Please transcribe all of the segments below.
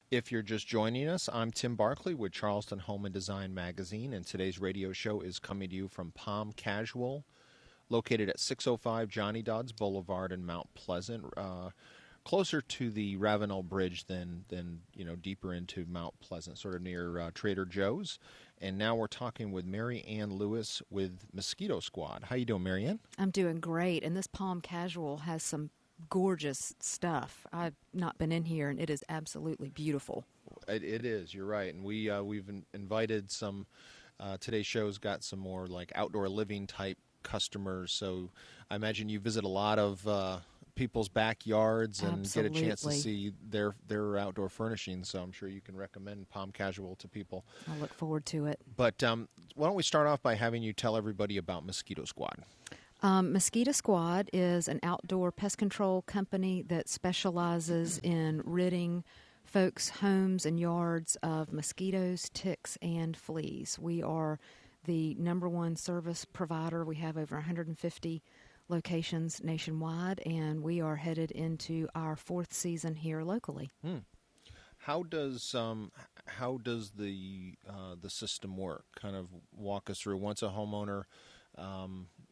If you're just joining us, I'm Tim Barkley with Charleston Home Design magazine, and today's radio show is coming to you from Palm Casual, located at 605 Johnny Dodds Boulevard in Mount Pleasant, closer to the Ravenel Bridge than deeper into Mount Pleasant, sort of near Trader Joe's. And now we're talking with Mary Ann Lewis with Mosquito Squad. How you doing, Mary Ann? I'm doing great, and this Palm Casual has some gorgeous stuff. I've not been in here, and it is absolutely beautiful. It is. You're right, and we've invited some. Today's show's got some more like outdoor living type customers. So I imagine you visit a lot of people's backyards and Absolutely. get a chance to see their outdoor furnishings. So I'm sure you can recommend Palm Casual to people. I look forward to it. But why don't we start off by having you tell everybody about Mosquito Squad? Mosquito Squad is an outdoor pest control company that specializes in ridding folks' homes and yards of mosquitoes, ticks, and fleas. We are the number one service provider. We have over 150 locations nationwide, and we are headed into our fourth season here locally. How does the system work? Kind of walk us through. Once a homeowner,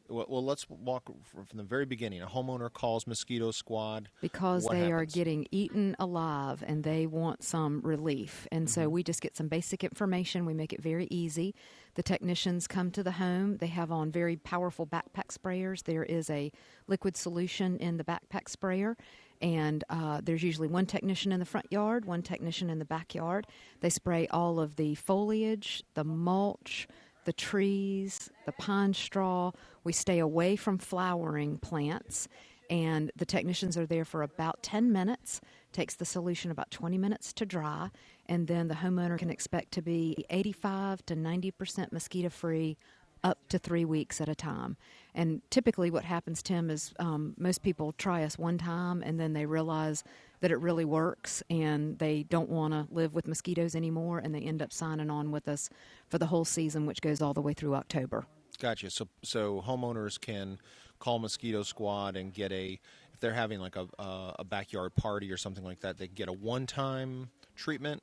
well, let's walk from the very beginning. A homeowner calls Mosquito Squad because what they are happens? getting eaten alive and they want some relief. And so we just get some basic information. We make it very easy. The technicians come to the home. They have on very powerful backpack sprayers. There is a liquid solution in the backpack sprayer. And there's usually one technician in the front yard, one technician in the backyard. They spray all of the foliage, the mulch, the trees, the pine straw. We stay away from flowering plants, and the technicians are there for about 10 minutes. Takes the solution about 20 minutes to dry, and then the homeowner can expect to be 85 to 90% mosquito-free up to 3 weeks at a time. And typically what happens, Tim, is most people try us one time and then they realize that it really works and they don't want to live with mosquitoes anymore, and they end up signing on with us for the whole season, which goes all the way through October. Gotcha. So homeowners can call Mosquito Squad and get if they're having like a backyard party or something like that, they get a one-time treatment.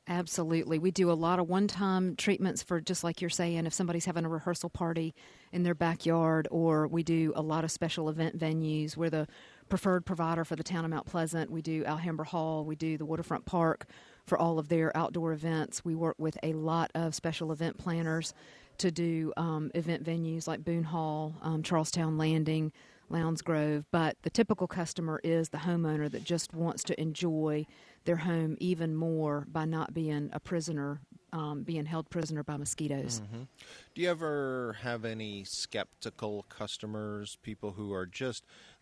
Absolutely. We do a lot of one-time treatments for, just like you're saying, if somebody's having a rehearsal party in their backyard, or we do a lot of special event venues. We're the preferred provider for the town of Mount Pleasant. We do Alhambra Hall. We do the Waterfront Park for all of their outdoor events. We work with a lot of special event planners to do event venues like Boone Hall, Charlestown Landing, Lowndes Grove. But the typical customer is the homeowner that just wants to enjoy their home even more by not being a prisoner, being held prisoner by mosquitoes. Mm-hmm. Do you ever have any skeptical customers, people who are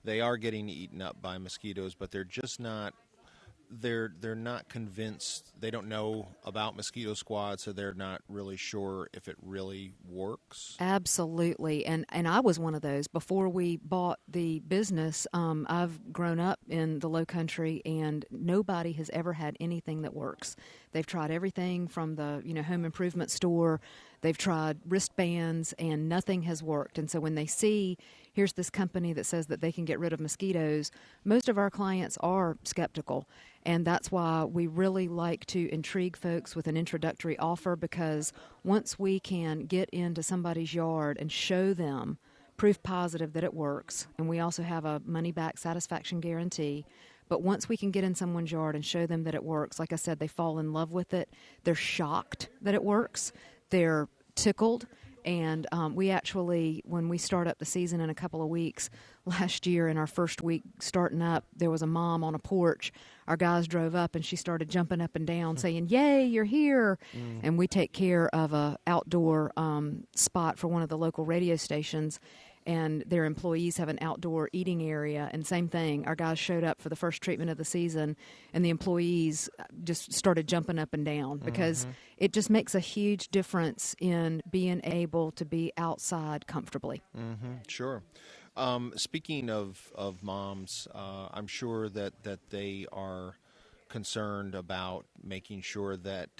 they are getting eaten up by mosquitoes, but they're just not, they're not convinced, they don't know about Mosquito Squad, so they're not really sure if it really works? Absolutely, and I was one of those. Before we bought the business, I've grown up in the Low Country, and nobody has ever had anything that works. They've tried everything from the home improvement store. They've tried wristbands, and nothing has worked. And so when they see, here's this company that says that they can get rid of mosquitoes, most of our clients are skeptical. And that's why we really like to intrigue folks with an introductory offer, because once we can get into somebody's yard and show them proof positive that it works, and we also have a money-back satisfaction guarantee, but once we can get in someone's yard and show them that it works, like I said, they fall in love with it. They're shocked that it works. They're tickled. And we actually, when we start up the season in a couple of weeks, last year in our first week starting up, there was a mom on a porch. Our guys drove up and she started jumping up and down saying, "Yay, you're here." And we take care of a outdoor spot for one of the local radio stations. And their employees have an outdoor eating area. And same thing, our guys showed up for the first treatment of the season, and the employees just started jumping up and down, because it just makes a huge difference in being able to be outside comfortably. Sure. Speaking of moms, I'm sure that they are concerned about making sure that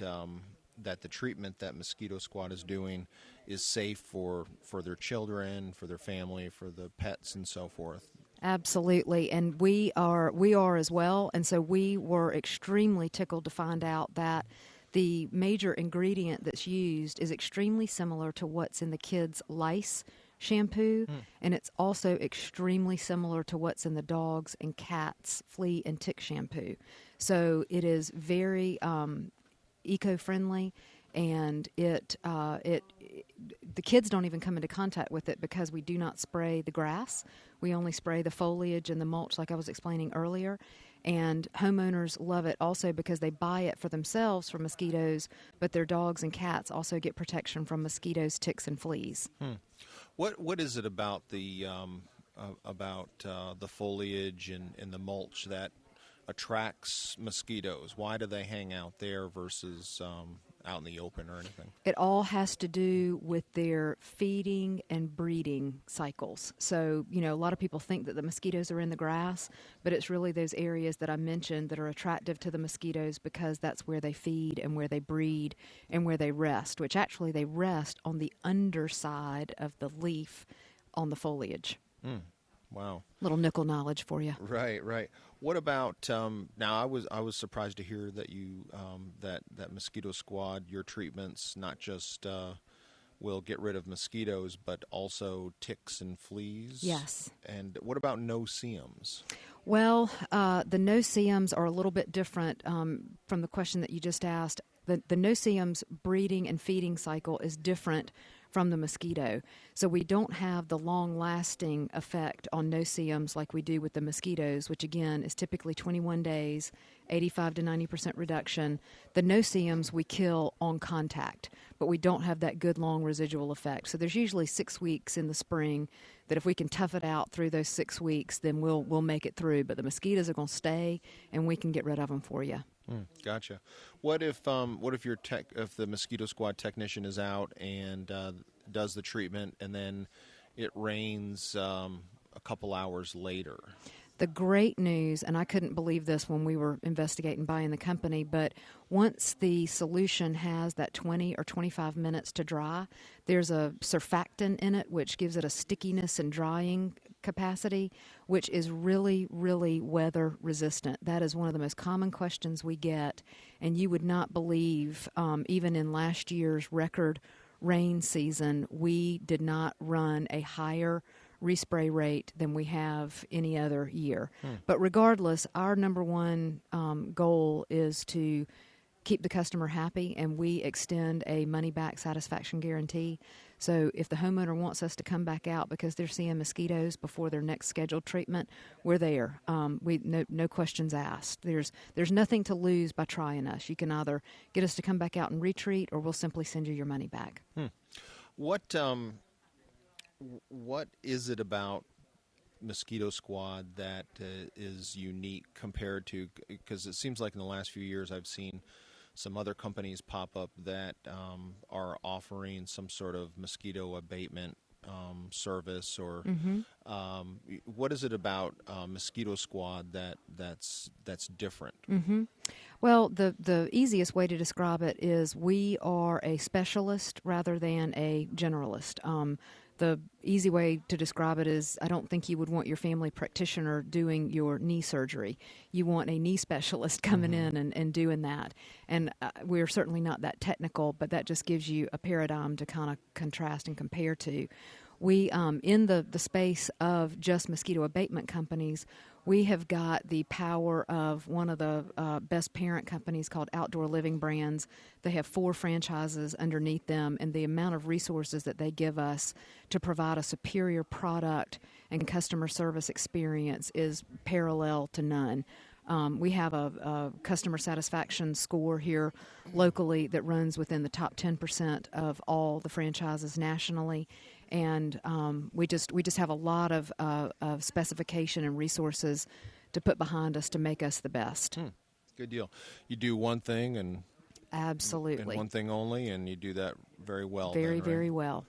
that the treatment that Mosquito Squad is doing is safe for their children, for their family, for the pets, and so forth. Absolutely, and we are as well. And so we were extremely tickled to find out that the major ingredient that's used is extremely similar to what's in the kids' lice shampoo, Hmm. and it's also extremely similar to what's in the dogs and cats' flea and tick shampoo. So it is very eco-friendly, and it the kids don't even come into contact with it because we do not spray the grass. We only spray the foliage and the mulch, like I was explaining earlier. And homeowners love it also because they buy it for themselves for mosquitoes, but their dogs and cats also get protection from mosquitoes, ticks, and fleas. Hmm. What is it about the foliage and the mulch that attracts mosquitoes? Why do they hang out there versus out in the open or anything? It all has to do with their feeding and breeding cycles. So, a lot of people think that the mosquitoes are in the grass, but it's really those areas that I mentioned that are attractive to the mosquitoes because that's where they feed and where they breed and where they rest, which actually they rest on the underside of the leaf on the foliage. Hmm. Wow. Little nickel knowledge for you. Right, right. What about now? I was surprised to hear that that Mosquito Squad, your treatments not just will get rid of mosquitoes, but also ticks and fleas. Yes. And what about no-see-ums? Well, the no-see-ums are a little bit different from the question that you just asked. The no-see-ums breeding and feeding cycle is different from the mosquito. So we don't have the long-lasting effect on no-see-ums like we do with the mosquitoes, which again is typically 21 days, 85 to 90% reduction. The no-see-ums we kill on contact, but we don't have that good long residual effect. So there's usually 6 weeks in the spring that if we can tough it out through those 6 weeks, then we'll make it through. But the mosquitoes are going to stay, and we can get rid of them for you. Gotcha. What if if the Mosquito Squad technician is out and does the treatment, and then it rains a couple hours later? The great news, and I couldn't believe this when we were investigating buying the company, but once the solution has that 20 or 25 minutes to dry, there's a surfactant in it which gives it a stickiness and drying capacity, which is really, really weather resistant. That is one of the most common questions we get, and you would not believe, even in last year's record rain season, we did not run a higher respray rate than we have any other year. But regardless, our number one goal is to keep the customer happy, and we extend a money-back satisfaction guarantee. So if the homeowner wants us to come back out because they're seeing mosquitoes before their next scheduled treatment, we're there. We no questions asked. There's nothing to lose by trying us. You can either get us to come back out and retreat, or we'll simply send you your money back. What what is it about Mosquito Squad that is unique compared to? Because it seems like in the last few years I've seen some other companies pop up that are offering some sort of mosquito abatement service, or what is it about Mosquito Squad that's different? Well, the easiest way to describe it is we are a specialist rather than a generalist. The easy way to describe it is I don't think you would want your family practitioner doing your knee surgery. You want a knee specialist coming in and doing that. And we're certainly not that technical, but that just gives you a paradigm to kind of contrast and compare to. We, in the space of just mosquito abatement companies, we have got the power of one of the best parent companies called Outdoor Living Brands. They have 4 franchises underneath them, and the amount of resources that they give us to provide a superior product and customer service experience is parallel to none. We have a customer satisfaction score here locally that runs within the top 10% of all the franchises nationally, and we just have a lot of specification and resources to put behind us to make us the best. Good deal. You do one thing and Absolutely. one thing only, and you do that very well. Very, then, right? very well.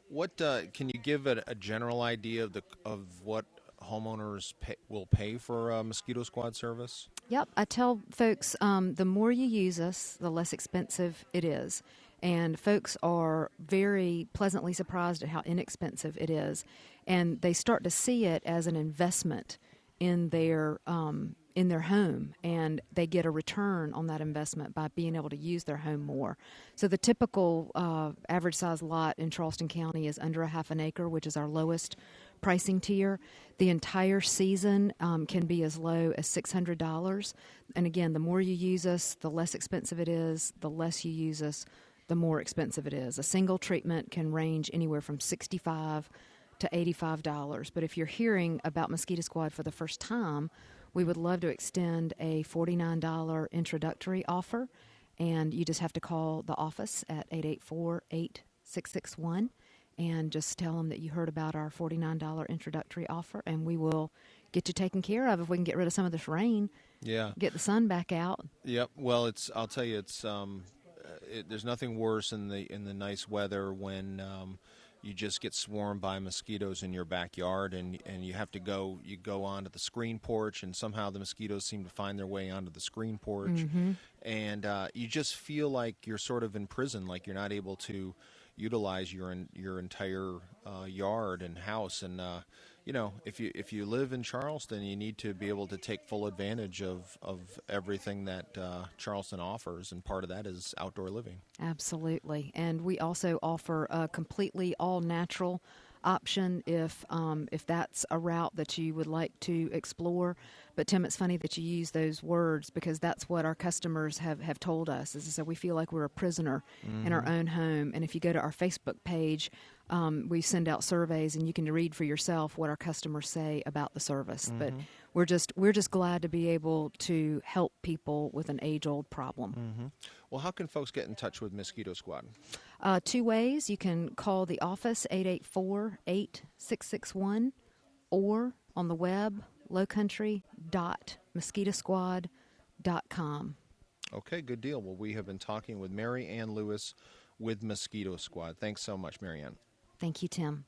What can you give a general idea of what homeowners will pay for a Mosquito Squad service? Yep, I tell folks the more you use us, the less expensive it is. And folks are very pleasantly surprised at how inexpensive it is. And they start to see it as an investment in their home, and they get a return on that investment by being able to use their home more. So the typical average size lot in Charleston County is under a half an acre, which is our lowest pricing tier. The entire season can be as low as $600. And again, the more you use us, the less expensive it is. The less you use us, the more expensive it is. A single treatment can range anywhere from $65 to $85. But if you're hearing about Mosquito Squad for the first time, we would love to extend a $49 introductory offer, and you just have to call the office at 884-8661 and just tell them that you heard about our $49 introductory offer, and we will get you taken care of if we can get rid of some of this rain. Yeah. Get the sun back out. Yep. Well, I'll tell you, there's nothing worse in the nice weather when you just get swarmed by mosquitoes in your backyard, and you go onto the screen porch, and somehow the mosquitoes seem to find their way onto the screen porch, and you just feel like you're sort of in prison, like you're not able to utilize your entire yard and house. And if you live in Charleston, you need to be able to take full advantage of everything that Charleston offers, and part of that is outdoor living. Absolutely. And we also offer a completely all-natural option if that's a route that you would like to explore. But Tim, it's funny that you use those words, because that's what our customers have told us, is that we feel like we're a prisoner in our own home. And if you go to our Facebook page, we send out surveys, and you can read for yourself what our customers say about the service. But we're just glad to be able to help people with an age-old problem. Well, how can folks get in touch with Mosquito Squad? Two ways. You can call the office, 884-8661, or on the web, lowcountry.mosquitosquad.com. Okay, good deal. Well, we have been talking with Mary Ann Lewis with Mosquito Squad. Thanks so much, Mary Ann. Thank you, Tim.